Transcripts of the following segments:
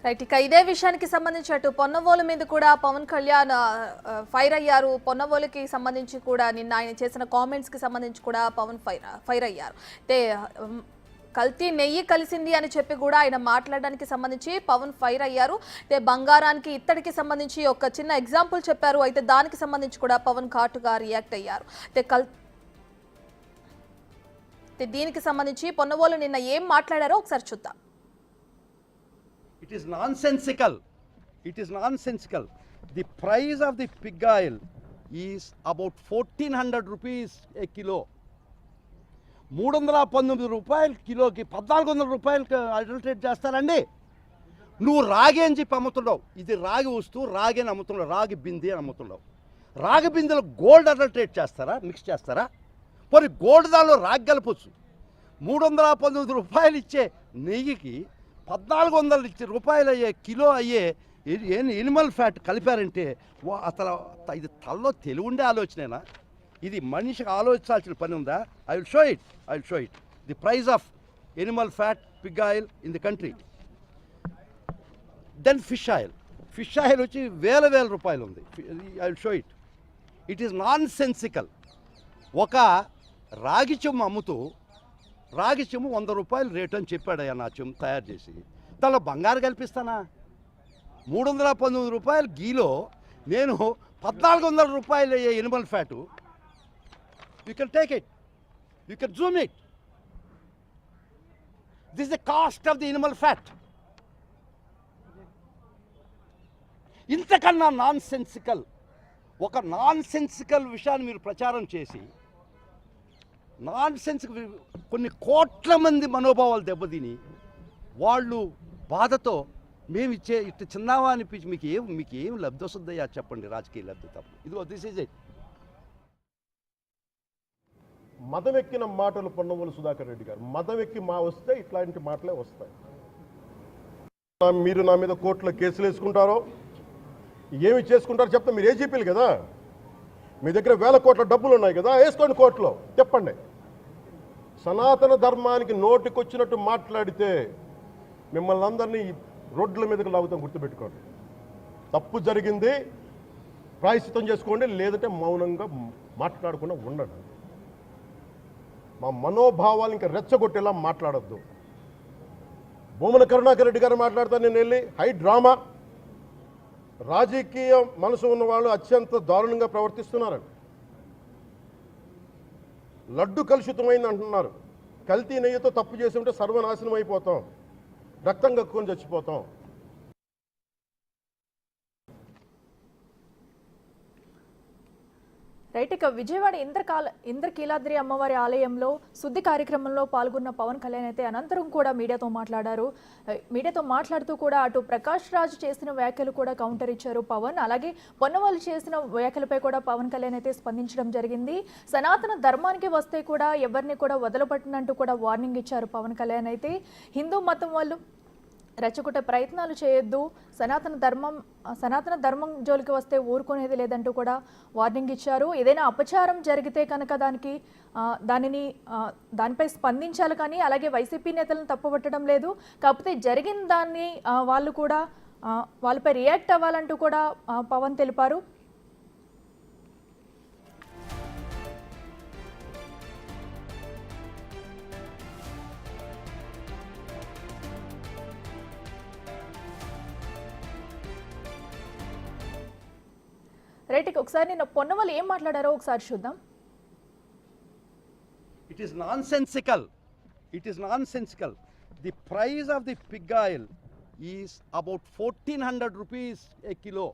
Right. ఇక ఇదే విషయానికి సంబంధించి అటు పొన్నవోలు మీద కూడా పవన్ కళ్యాణ్ ఫైర్ అయ్యారు. పొన్నవోలుకి సంబంధించి కూడా నిన్న ఆయన చేసిన కామెంట్స్ కి సంబంధించి కూడా పవన్ ఫైర్ అయ్యారు. అయితే కల్తీ నెయ్యి కలిసింది అని చెప్పి కూడా ఆయన మాట్లాడడానికి సంబంధించి పవన్ ఫైర్ అయ్యారు. అయితే బంగారానికి ఇత్తడికి సంబంధించి ఒక చిన్న ఎగ్జాంపుల్ చెప్పారు. అయితే దానికి సంబంధించి కూడా పవన్ ఘాటుగా రియాక్ట్ అయ్యారు. అయితే దీనికి సంబంధించి పొన్నవోలు నిన్న ఏం మాట్లాడారో ఒకసారి చూద్దాం. It is nonsensical. It is nonsensical. The price of the pig oil is about 1400 rupees a kilo. 319 రూపాయలు కిలోకి 1400 రూపాయలకి అడల్టరేట్ చేస్తారండి. నువ్వు రాగి అని చెప్పి అమ్ముతున్నావు. ఇది రాగి వస్తువు, రాగి అని అమ్ముతున్నావు, రాగి బింది అని అమ్ముతున్నావు. రాగి బిందెలో గోల్డ్ అడల్టరేట్ చేస్తారా, మిక్స్ చేస్తారా? మరి గోల్డ్ దానిలో రాగి కలపొచ్చు. 319 రూపాయలు ఇచ్చే నెయ్యికి 1400 రూపాయలు అయ్యే కిలో అయ్యే ఎనిమల్ ఫ్యాట్ కలిపారంటే అసలు ఇది తలలో తెలివి ఉండే ఆలోచనేనా? ఇది మనిషికి ఆలోచించాల్సిన పని ఉందా? I will show it the price of animal fat pig oil in the country. Then fish oil వచ్చి వేల రూపాయలు ఉంది. I will show it is nonsensical. ఒక రాగి చెమ్ము అమ్ముతూ రాగి చెమ్ము 100 రూపాయలు రేటు అని చెప్పాడయ్యా నా చెమ్ము తయారు చేసి. దానిలో బంగారు కల్పిస్తానా? 319 రూపాయలు గీలో నేను 1400 రూపాయలు అయ్యే Animal fat. You can take it, you can Zoom it. This the cost of the Animal fat. ఇంతకన్నా నాన్ సెన్సికల్ విషయాన్ని మీరు ప్రచారం చేసి కొన్ని కోట్ల మంది మనోభావాలు దెబ్బతిని వాళ్ళు బాధతో మేము ఇట్లా చిన్నావా అనిపించి మీకు ఏం లబ్ధి వస్తుందయ్యా చెప్పండి? రాజకీయ లబ్ధి తప్ప. ఇదిగో దిస్ ఈజ్ ఇట్. మదవెక్కిన మాటలు పొన్నవోలు సుధాకర్ రెడ్డి గారు. మదవెక్కి వస్తే ఇట్లాంటి మాటలే వస్తాయి. మీరు నా మీద కోర్టులో కేసులు వేసుకుంటారో ఏమి చేసుకుంటారో చెప్తే మీరు ఏజీపీలు కదా, మీ దగ్గర వేల కోట్ల డబ్బులు ఉన్నాయి కదా, వేసుకోండి కోర్టులో, చెప్పండి. సనాతన ధర్మానికి నోటికొచ్చినట్టు మాట్లాడితే మిమ్మల్ని అందరినీ రోడ్ల మీదకి లాగుతాం, గుర్తుపెట్టుకోండి. తప్పు జరిగింది, ప్రాయశ్చిత్తం చేసుకోండి, లేదంటే మౌనంగా మాట్లాడకుండా ఉండండి. మా మనోభావాలు ఇంకా రెచ్చగొట్టేలా మాట్లాడద్దు. భూమన కరుణాకర్ రెడ్డి గారు మాట్లాడతాను నేను వెళ్ళి హై డ్రామా. రాజకీయ మనసు ఉన్న వాళ్ళు అత్యంత దారుణంగా ప్రవర్తిస్తున్నారండి. లడ్డు కలుషితమైంది అంటున్నారు. కల్తీ నెయ్యితో తప్పు చేసి ఉంటే సర్వనాశనం అయిపోతాం, రక్తం కక్కుని చచ్చిపోతాం. రైట్. ఇక విజయవాడ ఇంద్రకీలాద్రి అమ్మవారి ఆలయంలో శుద్ధి కార్యక్రమంలో పాల్గొన్న పవన్ కళ్యాణ్ అయితే అనంతరం కూడా మీడియాతో మాట్లాడారు. మీడియాతో మాట్లాడుతూ కూడా అటు ప్రకాష్ రాజ్ చేసిన వ్యాఖ్యలు కూడా కౌంటర్ ఇచ్చారు పవన్. అలాగే పొన్నవాళ్ళు చేసిన వ్యాఖ్యలపై కూడా పవన్ కళ్యాణ్ అయితే స్పందించడం జరిగింది. సనాతన ధర్మానికి వస్తే కూడా ఎవరిని కూడా వదలపట్టినట్టు కూడా వార్నింగ్ ఇచ్చారు పవన్ కళ్యాణ్. అయితే హిందూ మతం వాళ్ళు రెచ్చగొట్టే ప్రయత్నాలు చేయొద్దు, సనాతన ధర్మం జోలికి వస్తే ఊరుకునేది లేదంటూ కూడా వార్నింగ్ ఇచ్చారు. ఏదైనా అపచారం జరిగితే కనుక దానిపై స్పందించాలి, కానీ అలాగే వైసీపీ నేతలను తప్పుపట్టడం లేదు. కాకపోతే జరిగిన దాన్ని వాళ్ళు కూడా వాళ్ళపై రియాక్ట్ అవ్వాలంటూ కూడా పవన్ తెలిపారు. రైట్. ఒకసారి నేను పొన్నవాళ్ళు ఏం మాట్లాడారో ఒకసారి చూద్దాం. It is nonsensical. The price of the pig oil is about 1400 rupees a kilo.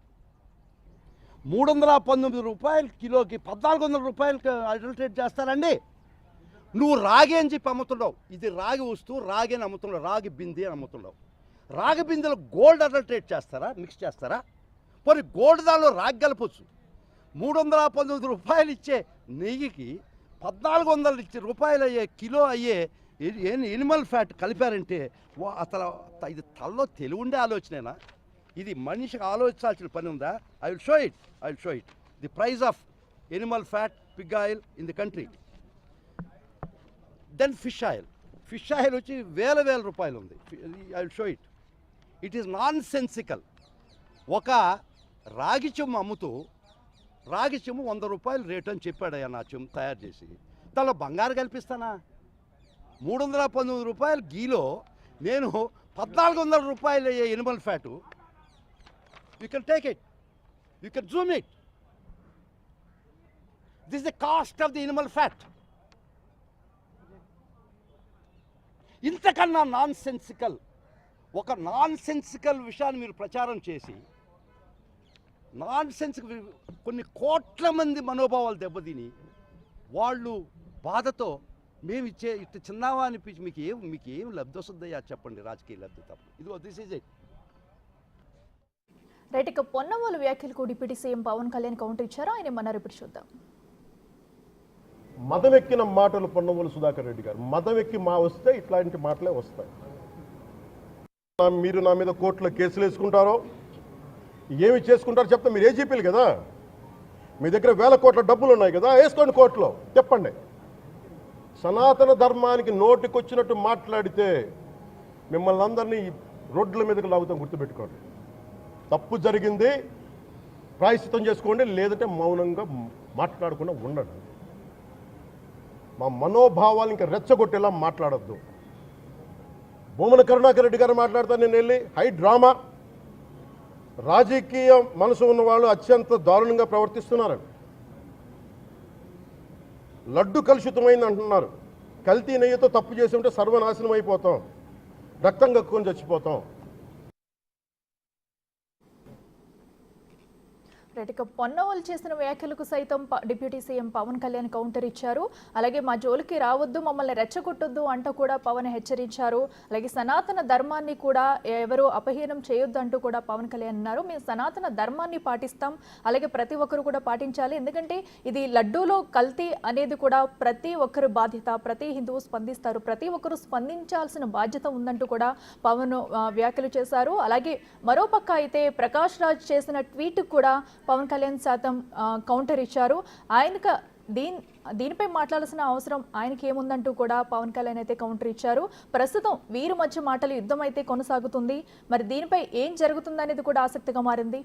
319 రూపాయలు కిలోకి 1400 రూపాయలకి అడల్టరేట్ చేస్తారండి. నువ్వు రాగి అని చెప్పి అమ్ముతున్నావు. ఇది రాగి వస్తువు, రాగి అని అమ్ముతున్నావు, రాగి బింది అని అమ్ముతున్నావు. రాగి బిందెలో గోల్డ్ అడల్టరేట్ చేస్తారా, మిక్స్ చేస్తారా? మరి గోల్డ్ దానిలో రాగి కలపొచ్చు. 319 రూపాయలు ఇచ్చే నెయ్యికి 1400 రూపాయలు అయ్యే కిలో అయ్యే ఎనిమల్ ఫ్యాట్ కలిపారంటే అసలు ఇది తలలో తెలివి ఉండే ఆలోచనేనా? ఇది మనిషికి ఆలోచించాల్సిన పని ఉందా? I will show it the price of animal fat pig oil in the country. Then fish oil వచ్చి వేల రూపాయలు ఉంది. I will show it it is nonsensical. ఒక రాగి చెమ్ము అమ్ముతూ రాగి చెమ్ము 100 రూపాయలు రేటు అని చెప్పాడయ్యా నా చెమ్ము తయారు చేసి. దానిలో బంగారు కల్పిస్తానా? 319 రూపాయలు గీలో నేను 1400 రూపాయలు అయ్యే Animal fat. You can take it, you can Zoom it. This the cost of the Animal fat. ఇంతకన్నా నాన్ సెన్సికల్ ఒక నాన్ సెన్సికల్ విషయాన్ని మీరు ప్రచారం చేసి నాన్ సెన్సికల్ కొన్ని కోట్ల మంది మనోభావాలు దెబ్బతిని వాళ్ళు బాధతో మేము ఇచ్చే ఇట్లా చిన్నవా అనిపించి మీకు ఏం లబ్ధి వస్తుందయ్యా చెప్పండి, రాజకీయ లబ్ధి తప్ప. ఇదిగో దిస్ ఈజ్ ఇట్. రైట్, ఇక పొన్నవోలు వ్యాఖ్యలకు deputy CM Pawan Kalyan counter ఇచ్చారు. ఆయన ఏమన్నారు ఇప్పుడు చూద్దాం. మదవెక్కిన మాటలు పొన్నవోలు సుధాకర్ రెడ్డి గారు. మదవెక్కి వస్తే ఇట్లాంటి మాటలే వస్తాయి. మీరు నా మీద కోర్టులో కేసులు వేసుకుంటారో ఏమి చేసుకుంటారో చెప్తే మీరు ఏజీపీలు కదా, మీ దగ్గర వేల కోట్ల డబ్బులు ఉన్నాయి కదా, వేసుకోండి కోర్టులో. చెప్పండి. సనాతన ధర్మానికి నోటికొచ్చినట్టు మాట్లాడితే మిమ్మల్ని అందరినీ రోడ్ల మీదకి లాగుతాం, గుర్తుపెట్టుకోండి. తప్పు జరిగింది, ప్రాయశ్చిత్తం చేసుకోండి, లేదంటే మౌనంగా మాట్లాడకుండా ఉండండి. మా మనోభావాలు ఇంకా రెచ్చగొట్టేలా మాట్లాడద్దు. భూమన కరుణాకర్ రెడ్డి గారు మాట్లాడతాను నేను వెళ్ళి హై డ్రామా, రాజకీయ మనసు ఉన్న వాళ్ళు అత్యంత దారుణంగా ప్రవర్తిస్తున్నారు. లడ్డు కలుషితమైంది అంటున్నారు. కల్తీ నెయ్యితో తప్పు చేసి ఉంటే సర్వనాశనం అయిపోతాం, రక్తం కక్కుని చచ్చిపోతాం. రైట్, ఇక పొన్నవోలు చేసిన వ్యాఖ్యలకు సైతం deputy CM Pawan Kalyan counter ఇచ్చారు. అలాగే మా జోలికి రావద్దు, మమ్మల్ని రెచ్చగొట్టొద్దు అంటూ కూడా పవన్ హెచ్చరించారు. అలాగే సనాతన ధర్మాన్ని కూడా ఎవరు అపహీనం చేయొద్దు అంటూ కూడా పవన్ కళ్యాణ్ అన్నారు. మేము సనాతన ధర్మాన్ని పాటిస్తాం, అలాగే ప్రతి ఒక్కరు కూడా పాటించాలి. ఎందుకంటే ఇది లడ్డూలో కల్తీ అనేది కూడా ప్రతి ఒక్కరు బాధ్యత, ప్రతి హిందువు స్పందిస్తారు, ప్రతి ఒక్కరు స్పందించాల్సిన బాధ్యత ఉందంటూ కూడా పవన్ వ్యాఖ్యలు చేశారు. అలాగే మరోపక్క అయితే ప్రకాష్ రాజ్ చేసిన ట్వీట్ కూడా పవన్ కళ్యాణ్ శాతం కౌంటర్ ఇచ్చారు. ఆయనకు దీనిపై మాట్లాడాల్సిన అవసరం ఆయనకి ఏముందంటూ కూడా పవన్ కళ్యాణ్ అయితే కౌంటర్ ఇచ్చారు. ప్రస్తుతం వీరి మధ్య మాటలు యుద్ధం అయితే కొనసాగుతుంది. మరి దీనిపై ఏం జరుగుతుందనేది కూడా ఆసక్తిగా మారింది.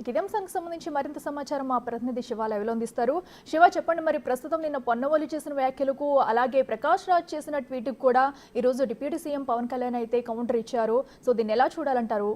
ఇదే అంశానికి సంబంధించి మరింత సమాచారం మా ప్రతినిధి శివ లైవ్లో అందిస్తారు. శివ, చెప్పండి, మరి ప్రస్తుతం నిన్న పొన్నవోలు చేసిన వ్యాఖ్యలకు అలాగే ప్రకాష్ రాజ్ చేసిన ట్వీట్కి కూడా ఈరోజు డిప్యూటీ సీఎం పవన్ కళ్యాణ్ అయితే కౌంటర్ ఇచ్చారు. సో దీన్ని ఎలా చూడాలంటారు?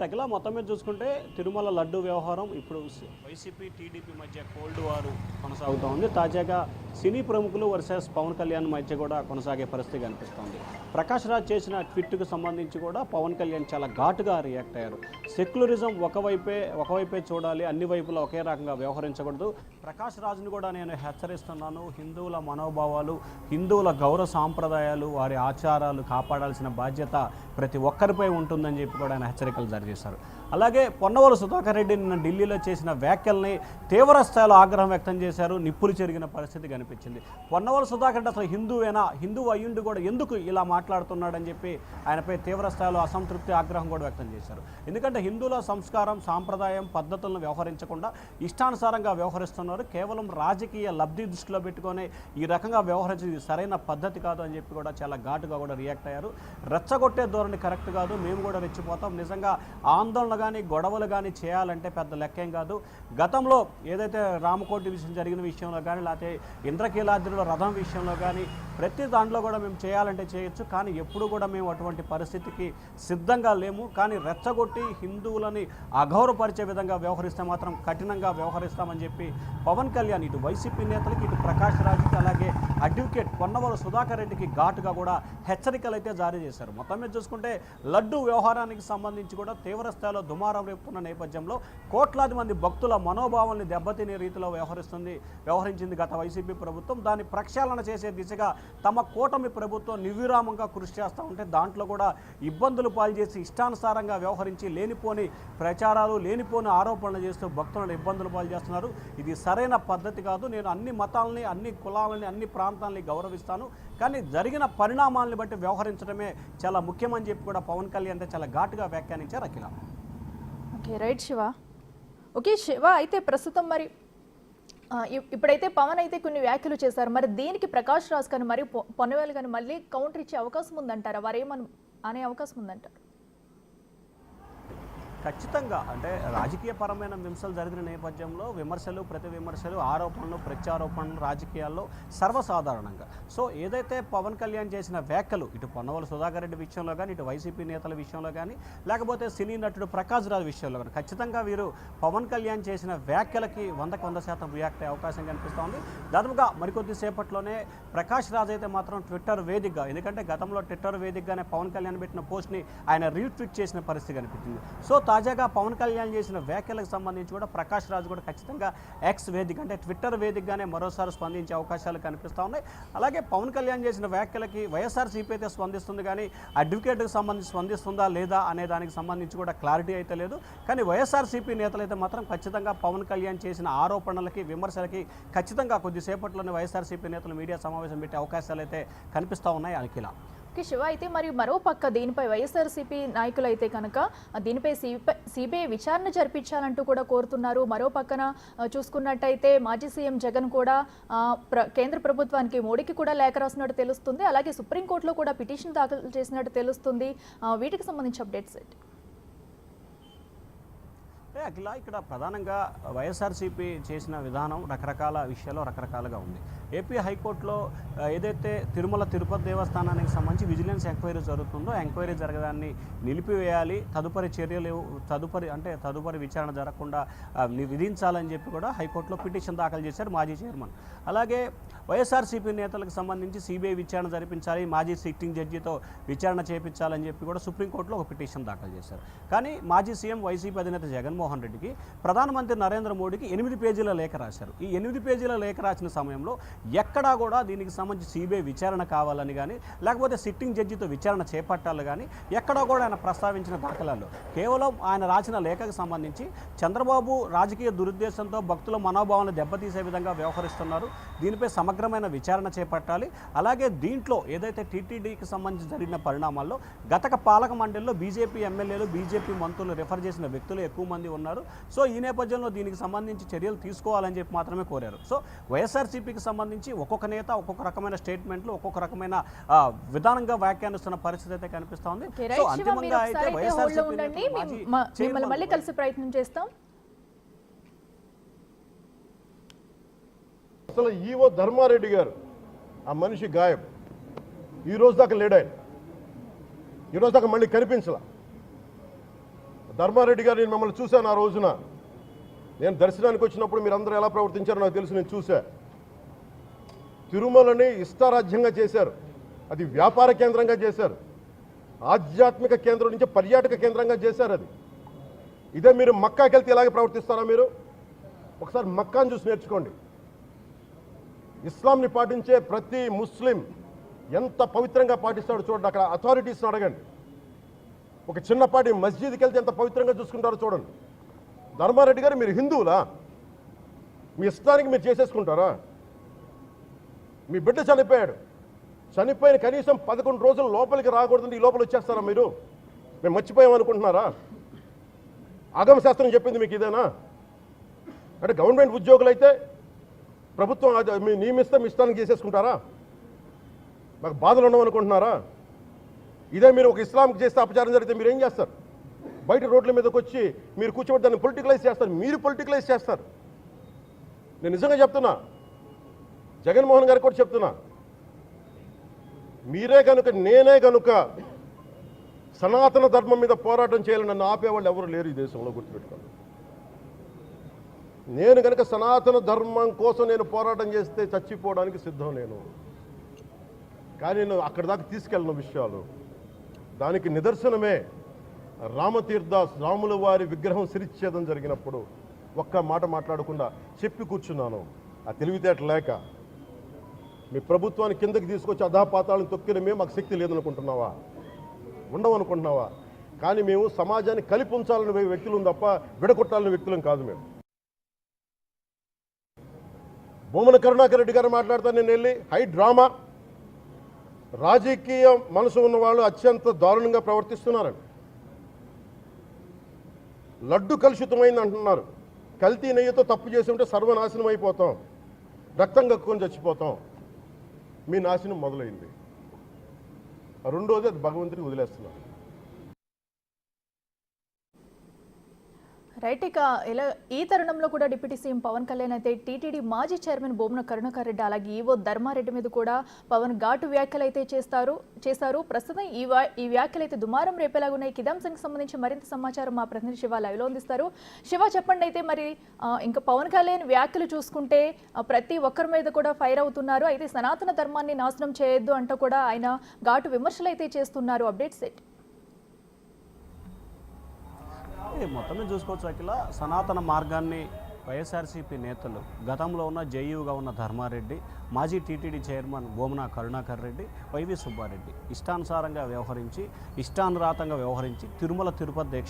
టెక్లా మొత్తం మీద చూసుకుంటే తిరుమల లడ్డు వ్యవహారం ఇప్పుడు వైసీపీ టీడీపీ మధ్య కోల్డ్ వార్ కొనసాగుతూ ఉంది. తాజాగా సినీ ప్రముఖులు వర్సెస్ పవన్ కళ్యాణ్ మధ్య కూడా కొనసాగే పరిస్థితి కనిపిస్తోంది. ప్రకాష్ రాజ్ చేసిన ట్వీట్కు సంబంధించి కూడా పవన్ కళ్యాణ్ చాలా ఘాటుగా రియాక్ట్ అయ్యారు. సెక్యులరిజం ఒకవైపే చూడాలి, అన్ని వైపులా ఒకే రకంగా వ్యవహరించకూడదు. ప్రకాష్ రాజ్ని కూడా నేను హెచ్చరిస్తున్నాను. హిందువుల మనోభావాలు, హిందువుల గౌరవ సాంప్రదాయాలు, వారి ఆచారాలు కాపాడాల్సిన బాధ్యత ప్రతి ఒక్కరిపై ఉంటుందని చెప్పి కూడా ఆయన హెచ్చరికలు జారీ చేశారు. అలాగే పొన్నవోలు సుధాకర్ రెడ్డి నిన్న ఢిల్లీలో చేసిన వ్యాఖ్యల్ని తీవ్ర స్థాయిలో ఆగ్రహం వ్యక్తం చేశారు. నిప్పులు చెరిగిన పరిస్థితి కనిపించింది. పొన్నవోలు సుధాకర్ రెడ్డి అసలు హిందువేనా, హిందువు అయ్యుండి కూడా ఎందుకు ఇలా మాట్లాడుతున్నాడని చెప్పి ఆయనపై తీవ్ర స్థాయిలో అసంతృప్తి, ఆగ్రహం కూడా వ్యక్తం చేశారు. ఎందుకంటే హిందువుల సంస్కారం, సాంప్రదాయం, పద్ధతులను వ్యవహరించకుండా ఇష్టానుసారంగా వ్యవహరిస్తున్నారు. కేవలం రాజకీయ లబ్ధి దృష్టిలో పెట్టుకొని ఈ రకంగా వ్యవహరించేది సరైన పద్ధతి కాదు అని చెప్పి కూడా చాలా ఘాటుగా కూడా రియాక్ట్ అయ్యారు. రెచ్చగొట్టే ధోరణి కరెక్ట్ కాదు, మేము కూడా రెచ్చిపోతాం. నిజంగా ఆందోళన కానీ గొడవలు కానీ చేయాలంటే పెద్ద లెక్కేం కాదు. గతంలో ఏదైతే రామకోటి విషయం జరిగిన విషయంలో కానీ, లేకపోతే ఇంద్రకీలాద్రిలో రథం విషయంలో కానీ ప్రతి దాంట్లో కూడా మేము చేయాలంటే చేయొచ్చు. కానీ ఎప్పుడు కూడా మేము అటువంటి పరిస్థితికి సిద్ధంగా లేము. కానీ రెచ్చగొట్టి హిందువులని అగౌరవపరిచే విధంగా వ్యవహరిస్తే మాత్రం కఠినంగా వ్యవహరిస్తామని చెప్పి పవన్ కళ్యాణ్ ఇటు వైసీపీ నేతలకి, ఇటు ప్రకాష్ రాజ్కి, అలాగే అడ్వకేట్ పొన్నవోలు సుధాకర్ రెడ్డికి ఘాటుగా కూడా హెచ్చరికలు అయితే జారీ చేశారు. మొత్తం మీద చూసుకుంటే లడ్డు వ్యవహారానికి సంబంధించి కూడా తీవ్ర స్థాయిలో దుమారం రేపుతున్న నేపథ్యంలో కోట్లాది మంది భక్తుల మనోభావాల్ని దెబ్బతినే రీతిలో వ్యవహరించింది గత వైసీపీ ప్రభుత్వం. దాన్ని ప్రక్షాళన చేసే దిశగా తమ కూటమి ప్రభుత్వం నిర్విరామంగా కృషి చేస్తూ ఉంటే దాంట్లో కూడా ఇబ్బందులు పాలు చేసి ఇష్టానుసారంగా వ్యవహరించి లేనిపోని ప్రచారాలు, లేనిపోని ఆరోపణలు చేస్తూ భక్తులను ఇబ్బందులు పాలు చేస్తున్నారు. ఇది సరైన పద్ధతి కాదు. నేను అన్ని మతాలని, అన్ని కులాలని, అన్ని ప్రాంతాలని గౌరవిస్తాను. కానీ జరిగిన పరిణామాలను బట్టి వ్యవహరించడమే చాలా ముఖ్యమని చెప్పి కూడా పవన్ కళ్యాణ్ చాలా ఘాటుగా వ్యాఖ్యానించారు. Akhila. Okay, right Shiva. Okay Shiva, అయితే ప్రస్తుతం మరి ఇప్పుడైతే పవన్ అయితే కొన్ని వ్యాఖ్యలు చేశారు. మరి దీనికి ప్రకాష్ రాజ్ కానీ మరి పొన్నవేలు కానీ మళ్ళీ కౌంటర్ ఇచ్చే అవకాశం ఉందంటారా? వారేమని అనే అవకాశం ఉందంటారు? ఖచ్చితంగా అంటే రాజకీయపరమైన విమర్శలు జరిగిన నేపథ్యంలో విమర్శలు ప్రతి విమర్శలు ఆరోపణలు ప్రత్యారోపణలు రాజకీయాల్లో సర్వసాధారణంగా. సో ఏదైతే పవన్ కళ్యాణ్ చేసిన వ్యాఖ్యలు ఇటు పొన్నవల సుధాకర్ రెడ్డి విషయంలో కానీ ఇటు వైసీపీ నేతల విషయంలో కానీ లేకపోతే సినీ నటుడు ప్రకాష్ రాజ్ విషయంలో కానీ ఖచ్చితంగా వీరు పవన్ కళ్యాణ్ చేసిన వ్యాఖ్యలకి 100% రియాక్ట్ అయ్యే అవకాశం కనిపిస్తోంది. దాదాపుగా మరికొద్దిసేపట్లోనే ప్రకాష్ రాజ్ అయితే మాత్రం ట్విట్టర్ వేదికగా, ఎందుకంటే గతంలో ట్విట్టర్ వేదికగానే పవన్ కళ్యాణ్ పెట్టిన పోస్ట్ని ఆయన రీట్వీట్ చేసిన పరిస్థితి కనిపించింది. సో తాజాగా పవన్ కళ్యాణ్ చేసిన వ్యాఖ్యలకు సంబంధించి కూడా ప్రకాష్ రాజ్ కూడా ఖచ్చితంగా ఎక్స్ వేదిక అంటే ట్విట్టర్ వేదికగానే మరోసారి స్పందించే అవకాశాలు కనిపిస్తూ ఉన్నాయి. అలాగే పవన్ కళ్యాణ్ చేసిన వ్యాఖ్యలకి వైఎస్ఆర్సీపీ అయితే స్పందిస్తుంది, కానీ అడ్వకేట్కి సంబంధించి స్పందిస్తుందా లేదా అనే దానికి సంబంధించి కూడా క్లారిటీ అయితే లేదు. కానీ వైఎస్ఆర్సీపీ నేతలు అయితే మాత్రం ఖచ్చితంగా పవన్ కళ్యాణ్ చేసిన ఆరోపణలకి విమర్శలకి ఖచ్చితంగా కొద్దిసేపట్లోనే వైఎస్ఆర్సీపీ నేతలు మీడియా సమావేశం పెట్టే అవకాశాలు అయితే కనిపిస్తూ ఉన్నాయి. అఖిల శివ అయితే మరి మరో పక్క దీనిపై వైఎస్ఆర్సీపీ నాయకులు అయితే కనుక దీనిపై సిబిఐ విచారణ జరిపించాలంటూ కూడా కోరుతున్నారు. మరో పక్కన చూసుకున్నట్టయితే మాజీ సీఎం జగన్ కూడా కేంద్ర ప్రభుత్వానికి మోడీకి కూడా లేఖ రాసినట్టు తెలుస్తుంది. అలాగే సుప్రీంకోర్టులో కూడా పిటిషన్ దాఖలు చేసినట్టు తెలుస్తుంది. వీటికి సంబంధించి అప్డేట్స్ ఏంటి? అఖిల ఇక్కడ ప్రధానంగా వైఎస్ఆర్సీపీ చేసిన విధానం రకరకాల విషయాల్లో రకరకాలుగా ఉంది. ఏపీ హైకోర్టులో ఏదైతే తిరుమల తిరుపతి దేవస్థానానికి సంబంధించి విజిలెన్స్ ఎంక్వైరీ జరుగుతుందో ఎంక్వైరీ జరగడాన్ని నిలిపివేయాలి, తదుపరి చర్యలు తదుపరి విచారణ జరగకుండా విధించాలని చెప్పి కూడా హైకోర్టులో పిటిషన్ దాఖలు చేశారు మాజీ చైర్మన్. అలాగే వైఎస్ఆర్సీపీ నేతలకు సంబంధించి సిబిఐ విచారణ జరిపించాలి, మాజీ సిట్టింగ్ జడ్జితో విచారణ చేయించాలని చెప్పి కూడా సుప్రీంకోర్టులో ఒక పిటిషన్ దాఖలు చేశారు. కానీ మాజీ సీఎం వైసీపీ అధినేత జగన్మోహన్ రెడ్డికి ప్రధానమంత్రి నరేంద్ర మోడీకి 8 పేజీల లేఖ రాశారు. ఈ 8 పేజీల లేఖ రాసిన సమయంలో ఎక్కడా కూడా దీనికి సంబంధించి సిబిఐ విచారణ కావాలని కానీ లేకపోతే సిట్టింగ్ జడ్జితో విచారణ చేపట్టాలి కానీ ఎక్కడా కూడా ఆయన ప్రస్తావించిన దాఖలాలు కేవలం ఆయన రాసిన లేఖకు సంబంధించి చంద్రబాబు రాజకీయ దురుద్దేశంతో భక్తుల మనోభావాలను దెబ్బతీసే విధంగా వ్యవహరిస్తున్నారు, దీనిపై సమగ్రమైన విచారణ చేపట్టాలి. అలాగే దీంట్లో ఏదైతే టీటీడీకి సంబంధించి జరిగిన పరిణామాల్లో గత పాలక మండలిలో బీజేపీ ఎమ్మెల్యేలు బీజేపీ మంత్రులు రిఫర్ చేసిన వ్యక్తులు ఎక్కువ మంది ఉన్నారు. సో ఈ నేపథ్యంలో దీనికి సంబంధించి చర్యలు తీసుకోవాలని చెప్పి మాత్రమే కోరారు. సో వైఎస్ఆర్సీపీకి సంబంధించి ఒక్కొక్క నేత ఒక్కొక్క రకమైన స్టేట్మెంట్లు ఒక్కొక్క రకమైన విధానంగా వ్యాఖ్యానిస్తున్న పరిస్థితి అయితే కనిపిస్తా ఉంది. సో అంతిమంగా అయితే వైఎస్ఆర్సీపీ మళ్ళీ కలిసి ప్రయత్నం చేస్తాం. అసలు ఈవో ధర్మారెడ్డి గారు ఆ మనిషి గాయం, ఈ రోజు దాకా లేడాయన, ఈ రోజు దాకా మళ్ళీ కనిపించలా. ధర్మారెడ్డి గారు నేను మిమ్మల్ని చూశాను. ఆ రోజున నేను దర్శనానికి వచ్చినప్పుడు మీరు అందరూ ఎలా ప్రవర్తించారో నాకు తెలుసు, నేను చూశా. తిరుమలని ఇష్టారాజ్యంగా చేశారు, అది వ్యాపార కేంద్రంగా చేశారు, ఆధ్యాత్మిక కేంద్రం నుంచి పర్యాటక కేంద్రంగా చేశారు. అది ఇదే మీరు మక్కాకి వెళ్తే ఇలాగే ప్రవర్తిస్తారా? మీరు ఒకసారి మక్కాను చూసి నేర్చుకోండి. ఇస్లాంని పాటించే ప్రతి ముస్లిం ఎంత పవిత్రంగా పాటిస్తాడో చూడండి. అక్కడ అథారిటీస్ని అడగండి. ఒక చిన్నపాటి మస్జిద్కి వెళ్తే ఎంత పవిత్రంగా చూసుకుంటారో చూడండి. ధర్మారెడ్డి గారు మీరు హిందువులా? మీ ఇష్టానికి మీరు చేసేసుకుంటారా? మీ బిడ్డ చనిపోయాడు, చనిపోయిన కనీసం 11 రోజులు లోపలికి రాకూడదంటే ఈ లోపల వచ్చేస్తారా మీరు? మేము మర్చిపోయామనుకుంటున్నారా? ఆగమ శాస్త్రం చెప్పింది మీకు ఇదేనా? అంటే గవర్నమెంట్ ఉద్యోగులు అయితే ప్రభుత్వం మీ నియమిస్తే మీ ఇష్టానికి చేసేసుకుంటారా? మాకు బాధలు ఉండవనుకుంటున్నారా? ఇదే మీరు ఒక ఇస్లాంకి చేస్తే అపచారం జరిగితే మీరు ఏం చేస్తారు? బయట రోడ్ల మీదకి వచ్చి మీరు కూర్చోబెట్టి దాన్ని పొలిటికలైజ్ చేస్తారు, మీరు పొలిటికలైజ్ చేస్తారు. నేను నిజంగా చెప్తున్నా, జగన్మోహన్ గారికి కూడా చెప్తున్నా, మీరే కనుక నేనే కనుక సనాతన ధర్మం మీద పోరాటం చేయాలని నన్ను ఆపేవాళ్ళు ఎవరు లేరు ఈ దేశంలో, గుర్తుపెట్టుకోండి. నేను కనుక సనాతన ధర్మం కోసం నేను పోరాటం చేస్తే చచ్చిపోవడానికి సిద్ధం నేను. కానీ నేను అక్కడి దాకా తీసుకెళ్ళిన విషయాలు దానికి నిదర్శనమే రామతీర్థాస్ రాముల వారి విగ్రహం శిరిచ్ఛేదం జరిగినప్పుడు ఒక్క మాట మాట్లాడకుండా చెప్పి కూర్చున్నాను. ఆ తెలివితేట లేక మీ ప్రభుత్వాన్ని కిందకి తీసుకొచ్చి అధాపాతాలను తొక్కిన మేము మాకు శక్తి లేదనుకుంటున్నావా? ఉండవనుకుంటున్నావా? కానీ మేము సమాజాన్ని కలిపి ఉంచాలనే వ్యక్తులం తప్ప విడగొట్టాలనే వ్యక్తులం కాదు. మేము బొమ్మన కరుణాకర్ రెడ్డి గారు మాట్లాడతాను నేను వెళ్ళి హై డ్రామా, రాజకీయ మనసు ఉన్న వాళ్ళు అత్యంత దారుణంగా ప్రవర్తిస్తున్నారండి. లడ్డు కలుషితమైంది అంటున్నారు. కల్తీ నెయ్యితో తప్పు చేసి ఉంటే సర్వనాశనం అయిపోతాం, రక్తం కక్కుని చచ్చిపోతాం. మీ నాశనం మొదలైంది. రెండోది అది భగవంతుడికి వదిలేస్తున్నారు. రైట్. ఇక ఇలా ఈ తరుణంలో కూడా డిప్యూటీ సీఎం పవన్ కళ్యాణ్ అయితే టీటీడీ మాజీ చైర్మన్ బొమ్మన కరుణాకర్ రెడ్డి అలాగే ఈవో ధర్మారెడ్డి మీద కూడా పవన్ ఘాటు వ్యాఖ్యలు అయితే చేశారు. ప్రస్తుతం ఈ వ్యాఖ్యలు అయితే దుమారం రేపేలాగా ఉన్నాయి. కిదాంశానికి సంబంధించి మరింత సమాచారం మా ప్రతినిధి శివ లైవ్లో అందిస్తారు. శివ, చెప్పండి అయితే మరి ఇంకా పవన్ కళ్యాణ్ వ్యాఖ్యలు చూసుకుంటే ప్రతి ఒక్కరి మీద కూడా ఫైర్ అవుతున్నారు. అయితే సనాతన ధర్మాన్ని నాశనం చేయొద్దు అంటూ కూడా ఆయన ఘాటు విమర్శలు అయితే చేస్తున్నారు. అప్డేట్స్ ఏంటి? మొత్తం మీద చూసుకోవచ్చు అఖిల, సనాతన మార్గాన్ని వైఎస్ఆర్సీపీ నేతలు గతంలో ఉన్న జేయూగా ఉన్న ధర్మారెడ్డి, మాజీ TTD chairman Bommana Karunakar Reddy, YV Subbareddy ఇష్టానుసారంగా వ్యవహరించి తిరుమల తిరుపతి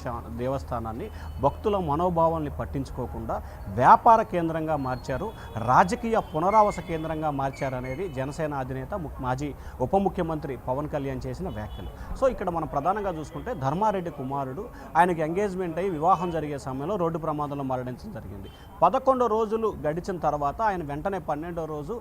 దేవస్థానాన్ని భక్తుల మనోభావాల్ని పట్టించుకోకుండా వ్యాపార కేంద్రంగా మార్చారు, రాజకీయ పునరావాస కేంద్రంగా మార్చారనేది జనసేన అధినేత మాజీ ఉప ముఖ్యమంత్రి పవన్ కళ్యాణ్ చేసిన వ్యాఖ్యలు. సో ఇక్కడ మనం ప్రధానంగా చూసుకుంటే ధర్మారెడ్డి కుమారుడు, ఆయనకి ఎంగేజ్మెంట్ అయ్యి వివాహం జరిగే సమయంలో రోడ్డు ప్రమాదంలో మరణించడం జరిగింది. 11 రోజులు గడిచిన తర్వాత ఆయన వెంటనే 12వ రోజు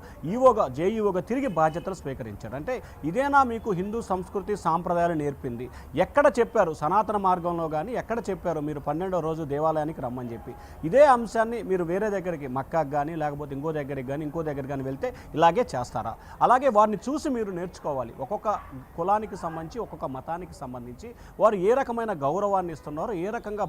జేఈఓగా తిరిగి బాధ్యతలు స్వీకరించాడు. అంటే ఇదేనా మీకు హిందూ సంస్కృతి సాంప్రదాయాలు నేర్పింది? ఎక్కడ చెప్పారు సనాతన మార్గంలో కానీ, ఎక్కడ చెప్పారు మీరు 12వ రోజు దేవాలయానికి రమ్మని చెప్పి? ఇదే అంశాన్ని మీరు వేరే దగ్గరికి మక్కాకు కానీ లేకపోతే ఇంకో దగ్గరికి కానీ వెళ్తే ఇలాగే చేస్తారా? అలాగే వారిని చూసి మీరు నేర్చుకోవాలి. ఒక్కొక్క కులానికి సంబంధించి ఒక్కొక్క మతానికి సంబంధించి వారు ఏ రకమైన గౌరవాన్ని ఇస్తున్నారు, ఏ రకంగా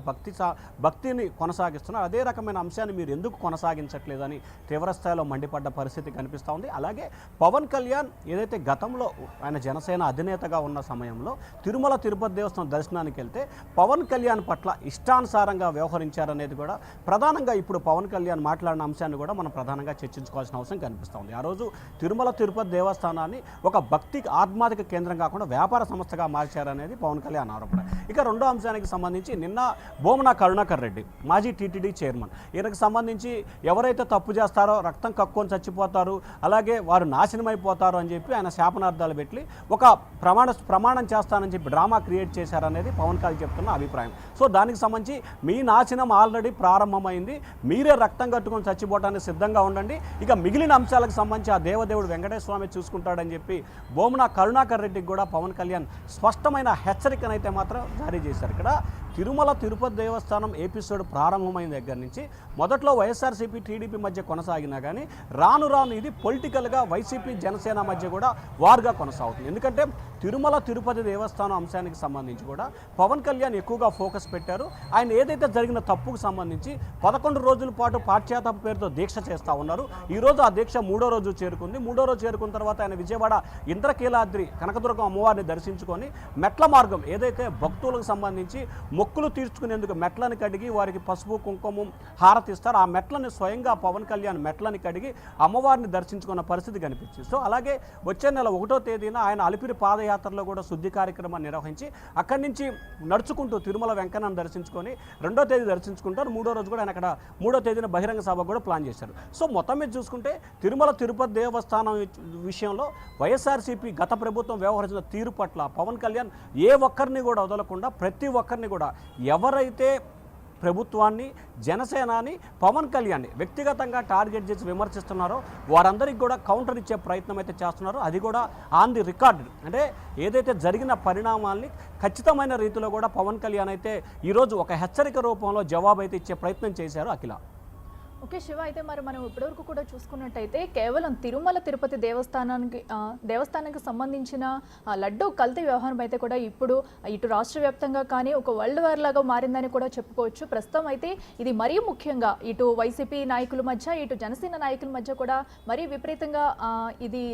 భక్తిని కొనసాగిస్తున్నారు, అదే రకమైన అంశాన్ని మీరు ఎందుకు కొనసాగించట్లేదని తీవ్రస్థాయిలో మండిపడ్డ పరిస్థితి కనిపిస్తూ ఉంది. అలాగే పవన్ కళ్యాణ్ ఏదైతే గతంలో ఆయన జనసేన అధినేతగా ఉన్న సమయంలో తిరుమల తిరుపతి దేవస్థానం దర్శనానికి వెళ్తే పవన్ కళ్యాణ్ పట్ల ఇష్టానుసారంగా వ్యవహరించారనేది కూడా ప్రధానంగా ఇప్పుడు పవన్ కళ్యాణ్ మాట్లాడిన అంశాన్ని కూడా మనం ప్రధానంగా చర్చించుకోవాల్సిన అవసరం కనిపిస్తూ ఉంది. ఆ రోజు తిరుమల తిరుపతి దేవస్థానాన్ని ఒక భక్తి ఆధ్యాత్మిక కేంద్రం కాకుండా వ్యాపార సంస్థగా మార్చారనేది పవన్ కళ్యాణ్ ఆరోపణ. ఇక రెండో అంశానికి సంబంధించి నిన్న బొమ్మన కరుణాకర్ రెడ్డి మాజీ టీటీడీ చైర్మన్, ఈయనకు సంబంధించి ఎవరైతే తప్పు చేస్తారో రక్తం కక్కుని చచ్చిపోతారు, అలాగే వారు నాశనం అయిపోతారు అని చెప్పి ఆయన శాపనార్థాలు పెట్టి ఒక ప్రమాణం చేస్తానని చెప్పి డ్రామా క్రియేట్ చేశారనేది పవన్ కళ్యాణ్ చెప్తున్న అభిప్రాయం. సో దానికి సంబంధించి మీ నాశనం ఆల్రెడీ ప్రారంభమైంది, మీరే రక్తం కట్టుకొని చచ్చిపోవడానికి సిద్ధంగా ఉండండి, ఇక మిగిలిన అంశాలకు సంబంధించి ఆ దేవదేవుడు వెంకటేశ్వర స్వామి చూసుకుంటాడని చెప్పి బొమ్మన కరుణాకర్ రెడ్డికి కూడా పవన్ కళ్యాణ్ స్పష్టమైన హెచ్చరికనైతే మాత్రం జారీ చేశారు. ఇక్కడ తిరుమల తిరుపతి దేవస్థానం ఎపిసోడ్ ప్రారంభమైన దగ్గర నుంచి మొదట్లో వైఎస్ఆర్సీపీ టీడీపీ మధ్య కొనసాగినా కానీ రాను ఇది పొలిటికల్గా వైసీపీ జనసేన మధ్య కూడా వార్గా కొనసాగుతుంది. ఎందుకంటే తిరుమల తిరుపతి దేవస్థానం అంశానికి సంబంధించి కూడా పవన్ కళ్యాణ్ ఎక్కువగా ఫోకస్ పెట్టారు. ఆయన ఏదైతే జరిగిన తప్పుకు సంబంధించి 11 రోజుల పాటు పాశ్చాత్తాప పేరుతో దీక్ష చేస్తూ ఉన్నారు. ఈరోజు ఆ దీక్ష 3వ రోజు చేరుకుంది. 3వ రోజు చేరుకున్న తర్వాత ఆయన విజయవాడ ఇంద్రకీలాద్రి కనకదుర్గం అమ్మవారిని దర్శించుకొని మెట్ల మార్గం ఏదైతే భక్తులకు సంబంధించి మొక్కులు తీర్చుకునేందుకు మెట్లను కడిగి వారికి పసుపు కుంకుమ హారతి ఇస్తారు, ఆ మెట్లని స్వయంగా పవన్ కళ్యాణ్ మెట్లని కడిగి అమ్మవారిని దర్శించుకున్న పరిస్థితి కనిపించింది. సో అలాగే వచ్చే నెల 1వ తేదీన ఆయన అలిపిరి పాదయాత్రలో కూడా శుద్ధి కార్యక్రమాన్ని నిర్వహించి అక్కడి నుంచి నడుచుకుంటూ తిరుమల వెంకన్నను దర్శించుకొని 2వ తేదీ దర్శించుకుంటారు. 3వ రోజు కూడా ఆయన అక్కడ 3వ తేదీన బహిరంగ సభ కూడా ప్లాన్ చేశారు. సో మొత్తం మీద చూసుకుంటే తిరుమల తిరుపతి దేవస్థానం విషయంలో వైఎస్ఆర్సీపీ గత ప్రభుత్వం వ్యవహరించిన తీరు పట్ల పవన్ కళ్యాణ్ ఏ ఒక్కరిని కూడా వదలకుండా ప్రతి ఒక్కరిని కూడా ఎవరైతే ప్రభుత్వాన్ని జనసేనాని పవన్ కళ్యాణ్ని వ్యక్తిగతంగా టార్గెట్ చేసి విమర్శిస్తున్నారో వారందరికీ కూడా కౌంటర్ ఇచ్చే ప్రయత్నం అయితే చేస్తున్నారో అది కూడా ఆన్ ది రికార్డ్. అంటే ఏదైతే జరిగిన పరిణామాల్ని ఖచ్చితమైన రీతిలో కూడా పవన్ కళ్యాణ్ అయితే ఈరోజు ఒక హెచ్చరిక రూపంలో జవాబు అయితే ఇచ్చే ప్రయత్నం చేశారు. అఖిల, ఓకే శివ, అయితే మరి మనం ఇప్పటివరకు కూడా చూసుకున్నట్టయితే కేవలం తిరుమల తిరుపతి దేవస్థానానికి సంబంధించిన లడ్డూ కల్తీ వ్యవహారం అయితే కూడా ఇప్పుడు ఇటు రాష్ట్ర వ్యాప్తంగా కానీ ఒక వరల్డ్ వార్ లాగా మారిందని కూడా చెప్పుకోవచ్చు. ప్రస్తుతం అయితే ఇది మరీ ముఖ్యంగా ఇటు వైసీపీ నాయకుల మధ్య ఇటు జనసేన నాయకుల మధ్య కూడా మరీ విపరీతంగా ఇది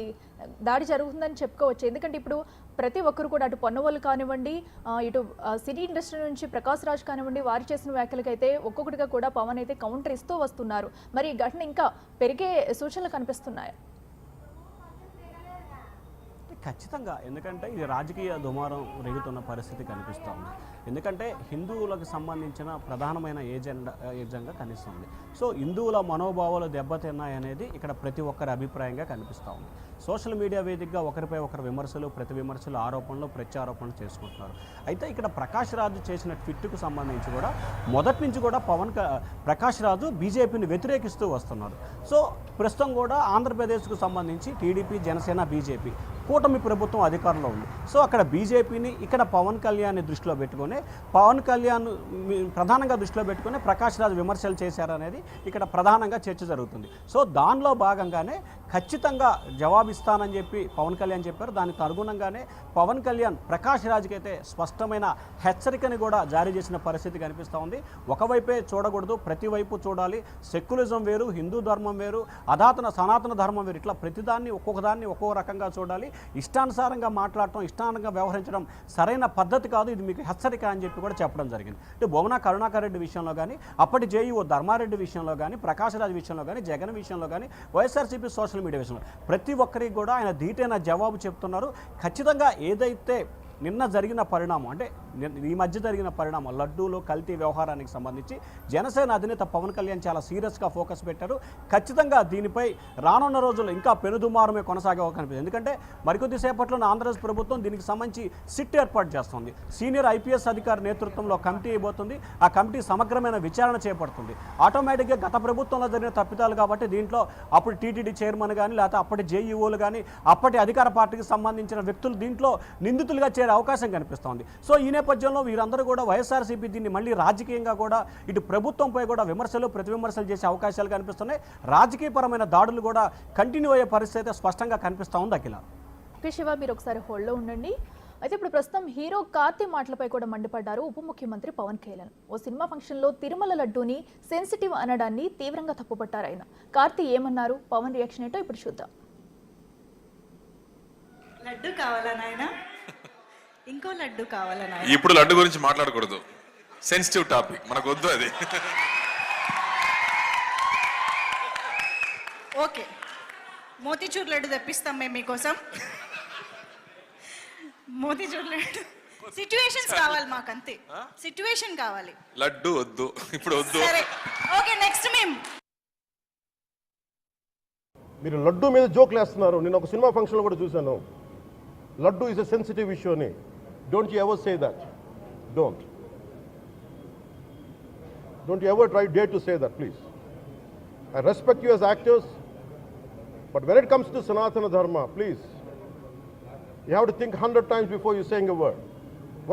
దాడి జరుగుతుందని చెప్పుకోవచ్చు. ఎందుకంటే ఇప్పుడు ప్రతి ఒక్కరు కూడా అటు పొన్నవోలు కానివ్వండి, ఇటు సినీ ఇండస్ట్రీ నుంచి ప్రకాష్ రాజ్ కానివ్వండి, వారు చేసిన వ్యాఖ్యలకైతే ఒక్కొక్కటిగా కూడా పవన్ అయితే కౌంటర్ ఇస్తూ వస్తున్నారు. మరి ఈ ఘటన ఇంకా పెరిగే సూచనలు కనిపిస్తున్నాయి. ఖచ్చితంగా, ఎందుకంటే ఇది రాజకీయ దుమారం రేగుతున్న పరిస్థితి కనిపిస్తూ ఉంది. ఎందుకంటే హిందువులకు సంబంధించిన ప్రధానమైన ఏజెండా కనిపిస్తుంది. సో హిందువుల మనోభావాలు దెబ్బతిన్నాయనేది ఇక్కడ ప్రతి ఒక్కరి అభిప్రాయంగా కనిపిస్తూ ఉంది. సోషల్ మీడియా వేదికగా ఒకరిపై ఒకరు విమర్శలు, ప్రతి విమర్శలు, ఆరోపణలు, ప్రత్యారోపణలు చేసుకుంటున్నారు. అయితే ఇక్కడ ప్రకాష్ రాజు చేసిన ట్వీట్కు సంబంధించి కూడా మొదటి నుంచి కూడా ప్రకాష్ రాజు బీజేపీని వ్యతిరేకిస్తూ వస్తున్నారు. సో ప్రస్తుతం కూడా ఆంధ్రప్రదేశ్కు సంబంధించి టీడీపీ, జనసేన, బీజేపీ కూటమి ప్రభుత్వం అధికారంలో ఉంది. సో అక్కడ బీజేపీని, ఇక్కడ పవన్ కళ్యాణ్ని దృష్టిలో పెట్టుకొని, పవన్ కళ్యాణ్ ప్రధానంగా దృష్టిలో పెట్టుకొని ప్రకాష్ రాజు విమర్శలు చేశారనేది ఇక్కడ ప్రధానంగా చర్చ జరుగుతుంది. సో దానిలో భాగంగానే ఖచ్చితంగా జవాబిస్తానని చెప్పి పవన్ కళ్యాణ్ చెప్పారు. దానికి అనుగుణంగానే పవన్ కళ్యాణ్ ప్రకాష్ రాజుకి అయితే స్పష్టమైన హెచ్చరికని కూడా జారీ చేసిన పరిస్థితి కనిపిస్తూ ఉంది. ఒకవైపే చూడకూడదు, ప్రతి వైపు చూడాలి. సెక్యులిజం వేరు, హిందూ ధర్మం వేరు, సనాతన ధర్మం వేరు, ఇట్లా ప్రతిదాన్ని ఒక్కొక్కదాన్ని ఒక్కో రకంగా చూడాలి. ఇష్టానుసారంగా మాట్లాడటం, ఇష్టానుసారంగా వ్యవహరించడం సరైన పద్ధతి కాదు, ఇది మీకు హెచ్చరిక అని చెప్పి కూడా చెప్పడం జరిగింది. అంటే బొమ్మన కరుణాకర్ రెడ్డి విషయంలో కానీ, అప్పటి జేఈఓ ధర్మారెడ్డి విషయంలో కానీ, ప్రకాష్ రాజ్ విషయంలో కానీ, జగన్ విషయంలో కానీ, వైఎస్ఆర్సీపీ సోషల్ మీడియా విషయంలో ప్రతి ఒక్కరికి కూడా ఆయన ధీటైన జవాబు చెప్తున్నారు. ఖచ్చితంగా ఏదైతే నిన్న జరిగిన పరిణామం, అంటే ఈ మధ్య జరిగిన పరిణామం లడ్డూలో కల్తీ వ్యవహారానికి సంబంధించి జనసేన అధినేత పవన్ కళ్యాణ్ చాలా సీరియస్గా ఫోకస్ పెట్టారు. ఖచ్చితంగా దీనిపై రానున్న రోజుల్లో ఇంకా పెనుదుమారమే కొనసాగే కనిపిస్తుంది. ఎందుకంటే మరికొద్ది సేపట్లో ఆంధ్రప్రదేశ్ ప్రభుత్వం దీనికి సంబంధించి సిట్ ఏర్పాటు చేస్తుంది. సీనియర్ ఐపీఎస్ అధికారి నేతృత్వంలో కమిటీ అయిపోతుంది. ఆ కమిటీ సమగ్రమైన విచారణ చేపడుతుంది. ఆటోమేటిక్గా గత ప్రభుత్వంలో జరిగిన తప్పిదాలు కాబట్టి దీంట్లో అప్పుడు టీటీడీ చైర్మన్ కానీ, లేకపోతే అప్పటి జేఈఓలు కానీ, అప్పటి అధికార పార్టీకి సంబంధించిన వ్యక్తులు దీంట్లో నిందితులుగా చేరే అవకాశం కనిపిస్తోంది. సో ఈ నేపథ్యంలో వీరందరూ కూడా వైఎస్ఆర్సీపీ దీన్ని మళ్ళీ రాజకీయంగా కూడా ఇటు ప్రభుత్వంపై కూడా విమర్శలు, ప్రతి విమర్శలు చేసే అవకాశాలు కనిపిస్తున్నాయి. రాజకీయపరమైన దాడులు కూడా కంటిన్యూ అయ్యే పరిస్థితి స్పష్టంగా కనిపిస్తూ ఉంది. అఖిల, శివ మీరు ఒకసారి హోల్డ్లో ఉండండి. అయితే ఇప్పుడు ప్రస్తుతం హీరో కార్తీ మాటలపై కూడా మండిపడ్డారు ఉప ముఖ్యమంత్రి పవన్ కళ్యాణ్. ఓ సినిమా ఫంక్షన్లో తిరుమల లడ్డూని సెన్సిటివ్ అనడాన్ని తీవ్రంగా తప్పుపట్టారు ఆయన. కార్తీ ఏమన్నారు, పవన్ రియాక్షన్ ఏంటో ఇప్పుడు చూద్దాం. లడ్డు కావాలా నాయనా? ఇంకో లడ్డు కావాలా నాయనా? ఇప్పుడు లడ్డు గురించి మాట్లాడకూడదు, సెన్సిటివ్ టాపిక్, మనకు వద్దు అది. ఓకే, మోతీచూర్ లడ్డు తెప్పిస్తాం మేము మీకోసం. మోతీచూర్ లడ్డు సిచ్యువేషన్స్ కావాలి మాకు, అంతే. సిచ్యువేషన్ కావాలి, లడ్డు వద్దు, ఇప్పుడు వద్దు. సరే ఓకే, నెక్స్ట్ మేము. మీరు లడ్డు మీద జోక్లు వేస్తున్నారు. నేను ఒక సినిమా ఫంక్షన్లో కూడా చూశాను. Laddu is a sensitive issue అని. Don't you ever say that. Don't you ever try day to say that, please. I respect you as actors, but when it comes to Sanatana Dharma, please, you have to think 100 times before you saying a word.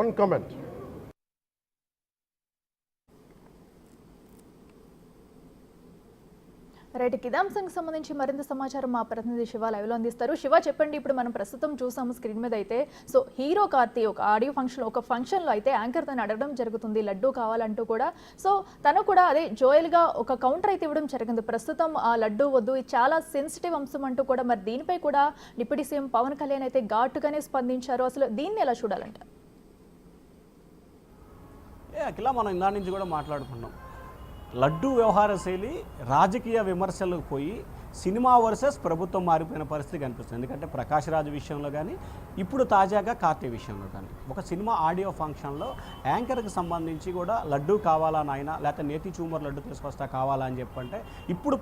One comment. Right, ఇదే అంశానికి సంబంధించి మరింత సమాచారం మా ప్రతినిధి శివ లైవ్లో అందిస్తారు. శివ, చెప్పండి, ఇప్పుడు మనం ప్రస్తుతం చూసాము స్క్రీన్ మీద అయితే, సో హీరో కార్తీ ఒక ఆడియో ఫంక్షన్, ఒక ఫంక్షన్లో అయితే యాంకర్ తను అడగడం జరుగుతుంది లడ్డూ కావాలంటూ కూడా. సో తను కూడా అదే జోయల్గా ఒక కౌంటర్ అయితే ఇవ్వడం జరిగింది. ప్రస్తుతం ఆ లడ్డూ వద్దు, ఇది చాలా సెన్సిటివ్ అంశం అంటూ కూడా. మరి దీనిపై కూడా డిప్యూటీ సీఎం పవన్ కళ్యాణ్ అయితే ఘాటుగానే స్పందించారు. అసలు దీన్ని ఎలా చూడాలంట? అఖిల, మనం ఇందా నుంచి కూడా మాట్లాడుకున్నాం. లడ్డూ వ్యవహార శైలి రాజకీయ విమర్శలకు పోయి సినిమా వర్సెస్ ప్రభుత్వం మారిపోయిన పరిస్థితి కనిపిస్తుంది. ఎందుకంటే ప్రకాష్ రాజ్ విషయంలో కానీ, ఇప్పుడు తాజాగా కార్తీ విషయంలో కానీ, ఒక సినిమా ఆడియో ఫంక్షన్లో యాంకర్కి సంబంధించి కూడా లడ్డూ కావాలా నాయన, లేకపోతే నేతి చూమర్ లడ్డు తీసుకొస్తా కావాలా అని చెప్పంటే, ఇప్పుడు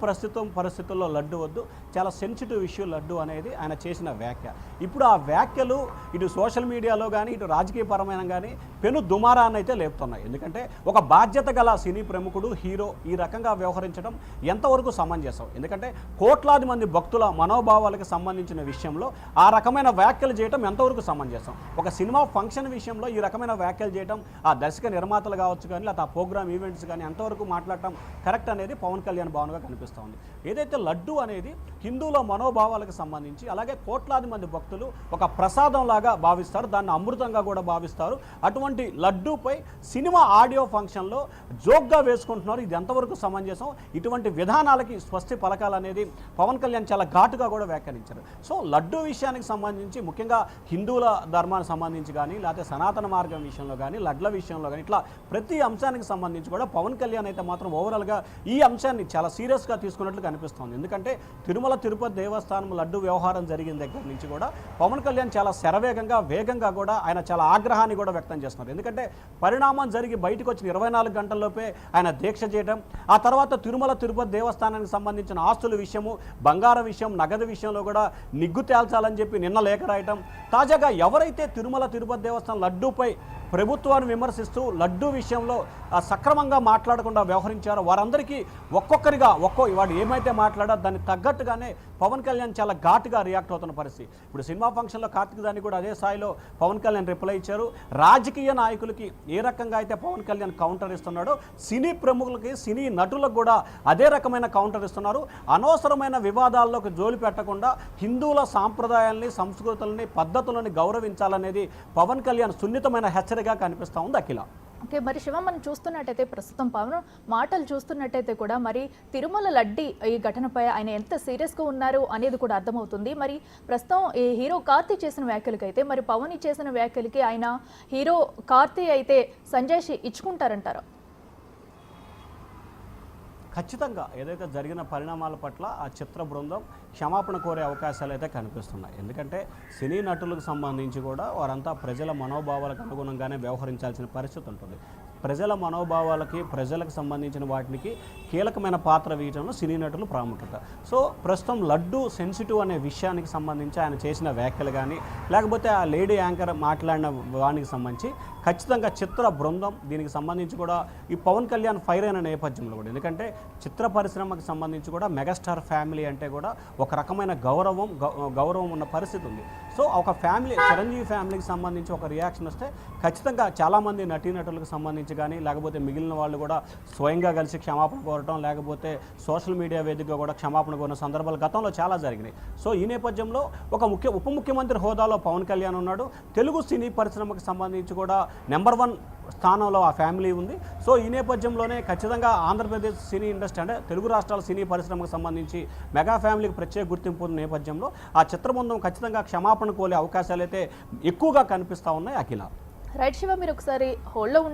పరిస్థితుల్లో లడ్డు వద్దు, చాలా సెన్సిటివ్ ఇష్యూ లడ్డు అనేది ఆయన చేసిన వ్యాఖ్య. ఇప్పుడు ఆ వ్యాఖ్యలు ఇటు సోషల్ మీడియాలో కానీ, ఇటు రాజకీయపరమైన కానీ పెను దుమారాన్ని అయితే లేపుతున్నాయి. ఎందుకంటే ఒక బాధ్యత గల సినీ ప్రముఖుడు, హీరో ఈ రకంగా వ్యవహరించడం ఎంతవరకు సమంజసం? ఎందుకంటే కోట్లాది మంది భక్తుల మనోభావాలకు సంబంధించిన విషయంలో ఆ రకమైన వ్యాఖ్యలు చేయడం ఎంతవరకు సమంజసం? ఒక సినిమా ఫంక్షన్ విషయంలో ఈ రకమైన వ్యాఖ్యలు చేయడం ఆ దర్శక నిర్మాతలు కావచ్చు కానీ, లేకపోతే ఆ ప్రోగ్రామ్ ఈవెంట్స్ కానీ ఎంతవరకు మాట్లాడటం కరెక్ట్ అనేది పవన్ కళ్యాణ్ భావనగా కనిపిస్తూ ఉంది. ఏదైతే లడ్డు అనేది హిందువుల మనోభావాలకు సంబంధించి, అలాగే కోట్లాది మంది భక్తులు ఒక ప్రసాదం లాగా భావిస్తారు, దాన్ని అమృతంగా కూడా భావిస్తారు. అటువంటి లడ్డూపై సినిమా ఆడియో ఫంక్షన్లో జోక్గా వేసుకుంటున్నారు. ఇది ఎంతవరకు సమంజసం? ఇటువంటి విధానాలకి స్వస్తి పలకాలనేది పవన్ కళ్యాణ్ చాలా ఘాటుగా కూడా వ్యాఖ్యానించారు. సో లడ్డు విషయానికి సంబంధించి ముఖ్యంగా హిందువుల ధర్మానికి సంబంధించి కానీ లేకపోతే సనాతన మార్గం విషయంలో కానీ లడ్ల విషయంలో కానీ ఇట్లా ప్రతి అంశానికి సంబంధించి కూడా పవన్ కళ్యాణ్ అయితే మాత్రం ఓవరాల్గా ఈ అంశాన్ని చాలా సీరియస్గా తీసుకున్నట్లు కనిపిస్తోంది. ఎందుకంటే తిరుమల తిరుపతి దేవస్థానం లడ్డు వ్యవహారం జరిగిన దగ్గర నుంచి కూడా పవన్ కళ్యాణ్ చాలా శరవేగంగా వేగంగా కూడా ఆయన చాలా ఆగ్రహాన్ని కూడా వ్యక్తం చేస్తున్నారు. ఎందుకంటే పరిణామం జరిగి బయటకు వచ్చిన 24 గంటల్లోపే ఆయన దీక్ష చేయడం, ఆ తర్వాత తిరుమల తిరుపతి దేవస్థానానికి సంబంధించిన ఆస్తుల విషయము, బంగారం విషయం, నగదు విషయంలో కూడా నిగ్గు తేల్చాలని చెప్పి నిన్న లేఖ రాయటం, తాజాగా ఎవరైతే తిరుమల తిరుపతి దేవస్థానం లడ్డూపై ప్రభుత్వాన్ని విమర్శిస్తూ లడ్డూ విషయంలో సక్రమంగా మాట్లాడకుండా వ్యవహరించారో వారందరికీ ఒక్కొక్కరిగా వాడు ఏమైతే మాట్లాడారో దాన్ని తగ్గట్టుగానే పవన్ కళ్యాణ్ చాలా ఘాటుగా రియాక్ట్ అవుతున్న పరిస్థితి. ఇప్పుడు సినిమా ఫంక్షన్లో కార్తీక్ దాన్ని కూడా అదే స్థాయిలో పవన్ కళ్యాణ్ రిప్లై ఇచ్చారు. రాజకీయ నాయకులకి ఏ రకంగా అయితే పవన్ కళ్యాణ్ కౌంటర్ ఇస్తున్నాడో సినీ ప్రముఖులకి సినీ నటులకు కూడా అదే రకమైన కౌంటర్ ఇస్తున్నారు. అనవసరమైన వివాదాల్లోకి జోలి పెట్టకుండా హిందువుల సాంప్రదాయాల్ని, సంస్కృతులని, పద్ధతులని గౌరవించాలనేది పవన్ కళ్యాణ్ సున్నితమైన హెచ్చరికగా కనిపిస్తూ ఉంది. అఖిల, ఓకే, మరి శివ మనం చూస్తున్నట్టయితే ప్రస్తుతం పవన్ మాటలు చూస్తున్నట్టయితే కూడా మరి తిరుమల లడ్డి ఈ ఘటనపై ఆయన ఎంత సీరియస్గా ఉన్నారు అనేది కూడా అర్థమవుతుంది. మరి ప్రస్తుతం ఈ హీరో కార్తీ చేసిన వ్యాఖ్యలకైతే మరి పవన్ చేసిన వ్యాఖ్యలకి ఆయన హీరో కార్తీ అయితే సంజయ్ ఇచ్చుకుంటారంటారా? ఖచ్చితంగా ఏదైతే జరిగిన పరిణామాల పట్ల ఆ చిత్ర బృందం క్షమాపణ కోరే అవకాశాలు అయితే కనిపిస్తున్నాయి. ఎందుకంటే సినీ నటులకు సంబంధించి కూడా వారంతా ప్రజల మనోభావాలకు అనుగుణంగానే వ్యవహరించాల్సిన పరిస్థితి ఉంటుంది. ప్రజల మనోభావాలకి, ప్రజలకు సంబంధించిన వాటికి కీలకమైన పాత్ర వేయడంలో సినీ నటులు ప్రాముఖ్యత. సో ప్రస్తుతం లడ్డు సెన్సిటివ్ అనే విషయానికి సంబంధించి ఆయన చేసిన వ్యాఖ్యలు కానీ లేకపోతే ఆ లేడీ యాంకర్ మాట్లాడిన వానికి సంబంధించి ఖచ్చితంగా చిత్ర బృందం దీనికి సంబంధించి కూడా ఈ పవన్ కళ్యాణ్ ఫైర్ అయిన నేపథ్యంలో కూడా, ఎందుకంటే చిత్ర పరిశ్రమకు సంబంధించి కూడా మెగాస్టార్ ఫ్యామిలీ అంటే కూడా ఒక రకమైన గౌరవం ఉన్న పరిస్థితి ఉంది. సో ఒక ఫ్యామిలీ, చిరంజీవి ఫ్యామిలీకి సంబంధించి ఒక రియాక్షన్ వస్తే ఖచ్చితంగా చాలామంది నటీనటులకు సంబంధించి కానీ లేకపోతే మిగిలిన వాళ్ళు కూడా స్వయంగా కలిసి క్షమాపణ కోరటం, లేకపోతే సోషల్ మీడియా వేదికగా కూడా క్షమాపణ కోరిన సందర్భాలు గతంలో చాలా జరిగినాయి. సో ఈ నేపథ్యంలో ఒక ఉప ముఖ్యమంత్రి హోదాలో పవన్ కళ్యాణ్ ఉన్నాడు. తెలుగు సినీ పరిశ్రమకు సంబంధించి కూడా నెంబర్ 1 స్థానంలో ఆ ఫ్యామిలీ ఉంది. సో ఈ నేపథ్యంలోనే ఖచ్చితంగా ఆంధ్రప్రదేశ్ సినీ ఇండస్ట్రీ అంటే తెలుగు రాష్ట్రాల సినీ పరిశ్రమకు సంబంధించి మెగా ఫ్యామిలీకి ప్రత్యేక గుర్తింపు ఉన్న నేపథ్యంలో ఆ చిత్రబృందం ఖచ్చితంగా క్షమాపణ కోలే అవకాశాలు అయితే ఎక్కువగా కనిపిస్తూ ఉన్నాయి. అఖిల, రైట్ శివ, మీరు ఒకసారి హోల్డ్లో